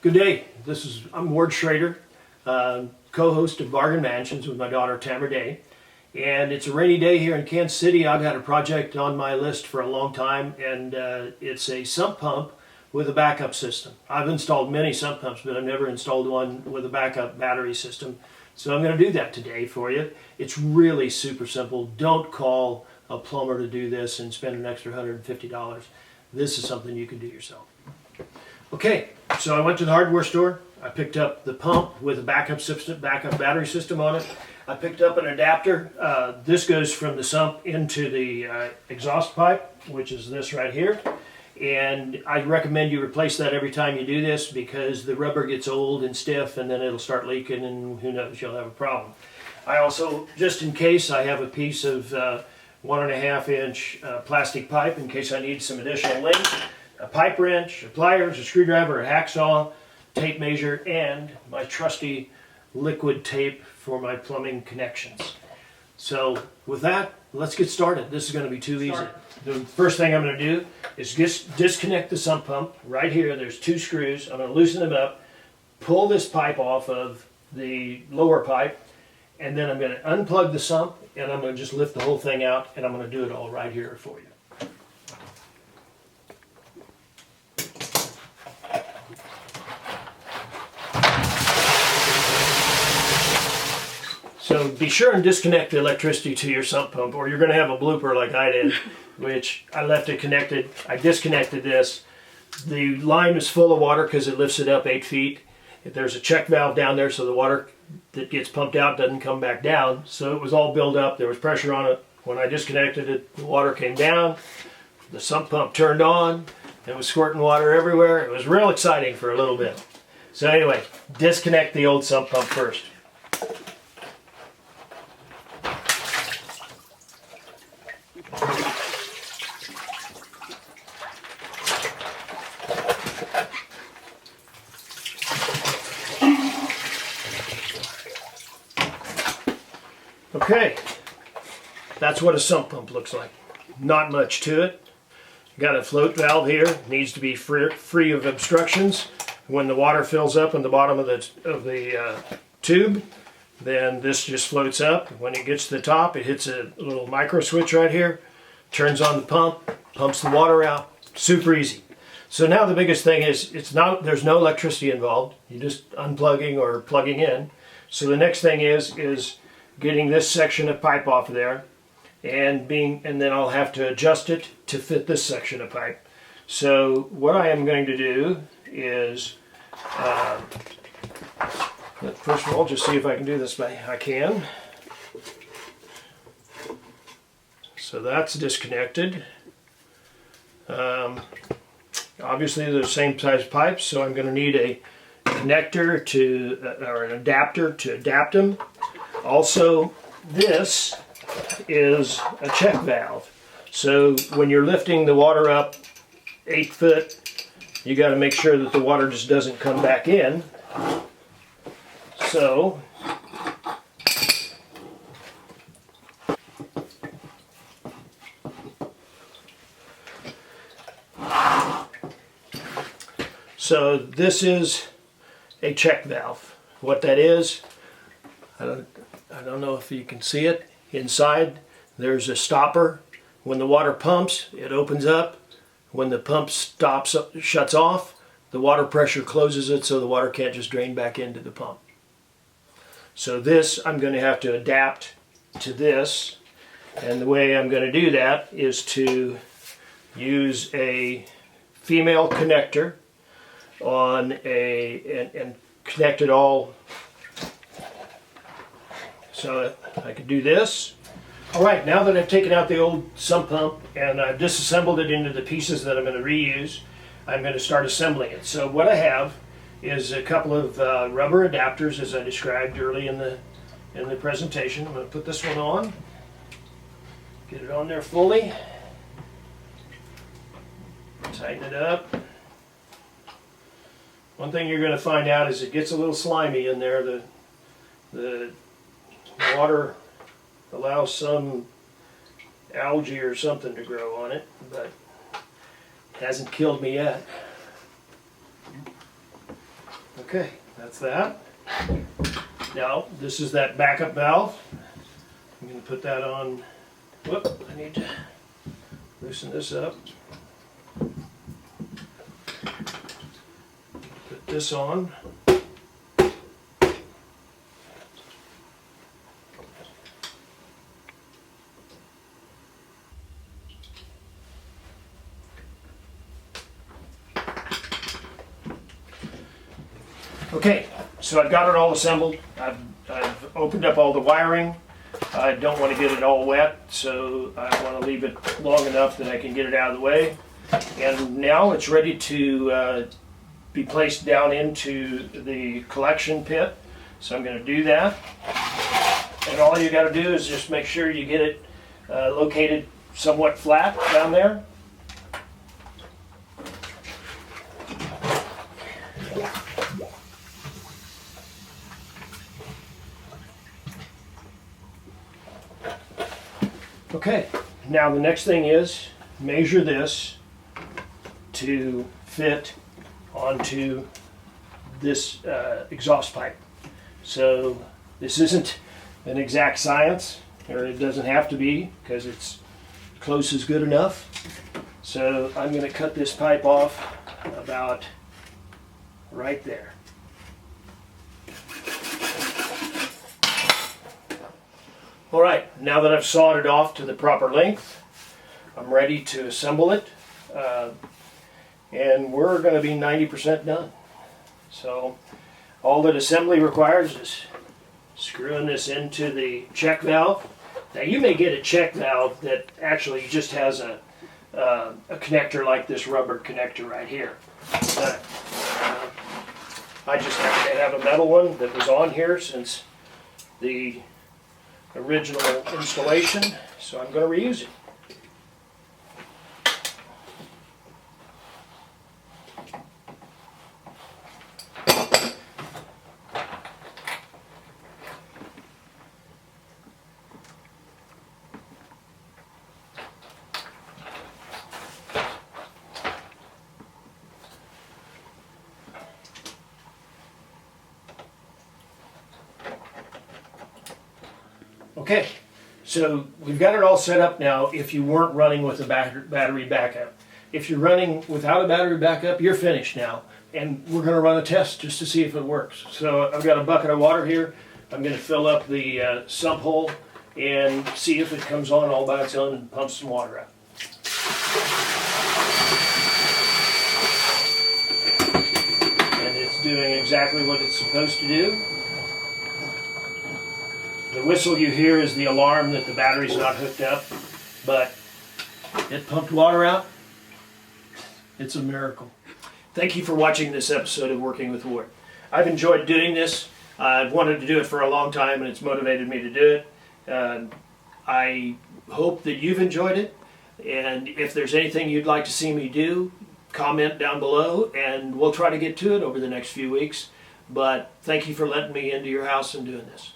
Good day. I'm Ward Schrader, co-host of Bargain Mansions with my daughter Tamara Day. And it's a rainy day here in Kansas City. I've had a project on my list for a long time, and it's a sump pump with a backup system. I've installed many sump pumps, but I've never installed one with a backup battery system. So I'm going to do that today for you. It's really super simple. Don't call a plumber to do this and spend an extra $150. This is something you can do yourself. Okay, so I went to the hardware store. I picked up the pump with a backup battery system on it. I picked up an adapter. This goes from the sump into the exhaust pipe, which is this right here. And I recommend you replace that every time you do this because the rubber gets old and stiff and then it'll start leaking and who knows, you'll have a problem. I also, just in case, I have a piece of 1.5 inch plastic pipe in case I need some additional length. A pipe wrench, a pliers, a screwdriver, a hacksaw, tape measure, and my trusty liquid tape for my plumbing connections. So with that, let's get started. This is going to be too easy. The first thing I'm going to do is disconnect the sump pump. Right here, there's 2 screws. I'm going to loosen them up, pull this pipe off of the lower pipe, and then I'm going to unplug the sump, and I'm going to just lift the whole thing out, and I'm going to do it all right here for you. So be sure and disconnect the electricity to your sump pump or you're going to have a blooper like I did, which I left it connected. I disconnected this. The line is full of water because it lifts it up 8 feet. There's a check valve down there so the water that gets pumped out doesn't come back down. So it was all built up. There was pressure on it. When I disconnected it, the water came down. The sump pump turned on. It was squirting water everywhere. It was real exciting for a little bit. So anyway, disconnect the old sump pump first. Okay, that's what a sump pump looks like. Not much to it. Got a float valve here. It needs to be free of obstructions. When the water fills up in the bottom of the tube, then this just floats up. When it gets to the top, it hits a little micro switch right here, turns on the pump, pumps the water out. Super easy. So now the biggest thing is there's no electricity involved. You're just unplugging or plugging in. So the next thing is getting this section of pipe off of there and then I'll have to adjust it to fit this section of pipe. So what I am going to do is first of all just see if I can do this. I can. So that's disconnected. Obviously they're the same size pipes, so I'm going to need a connector or an adapter to adapt them. Also, this is a check valve. So when you're lifting the water up 8 foot, you got to make sure that the water just doesn't come back in. So this is a check valve. What that is, I don't know if you can see it. Inside there's a stopper. When the water pumps, it opens up. When the pump shuts off, the water pressure closes it so the water can't just drain back into the pump. So this, I'm going to have to adapt to this. And the way I'm going to do that is to use a female connector on and connect it all. So I could do this. All right, now that I've taken out the old sump pump and I've disassembled it into the pieces that I'm going to reuse, I'm going to start assembling it. So what I have is a couple of rubber adapters as I described early in the presentation. I'm going to put this one on, get it on there fully, tighten it up. One thing you're going to find out is it gets a little slimy in there. The water allows some algae or something to grow on it, but it hasn't killed me yet. Okay, that's that. Now, this is that backup valve. I'm going to put that on. Whoop, I need to loosen this up. Put this on. Okay, so I've got it all assembled. I've opened up all the wiring. I don't want to get it all wet, so I want to leave it long enough that I can get it out of the way. And now it's ready to be placed down into the collection pit. So I'm going to do that. And all you got to do is just make sure you get it located somewhat flat down there. Okay, now the next thing is measure this to fit onto this exhaust pipe. So this isn't an exact science, or it doesn't have to be, because it's close is good enough. So I'm going to cut this pipe off about right there. All right, now that I've sawed it off to the proper length, I'm ready to assemble it. And we're going to be 90% done. So all that assembly requires is screwing this into the check valve. Now you may get a check valve that actually just has a connector like this rubber connector right here. But I just happen to have a metal one that was on here since the original installation, so I'm going to reuse it. Okay, so we've got it all set up now if you weren't running with a battery backup. If you're running without a battery backup, you're finished now. And we're going to run a test just to see if it works. So I've got a bucket of water here. I'm going to fill up the sump hole and see if it comes on all by its own and pump some water out. And it's doing exactly what it's supposed to do. The whistle you hear is the alarm that the battery's not hooked up, but it pumped water out. It's a miracle. Thank you for watching this episode of Working with Ward. I've enjoyed doing this. I've wanted to do it for a long time, and it's motivated me to do it. I hope that you've enjoyed it, and if there's anything you'd like to see me do, comment down below, and we'll try to get to it over the next few weeks. But thank you for letting me into your house and doing this.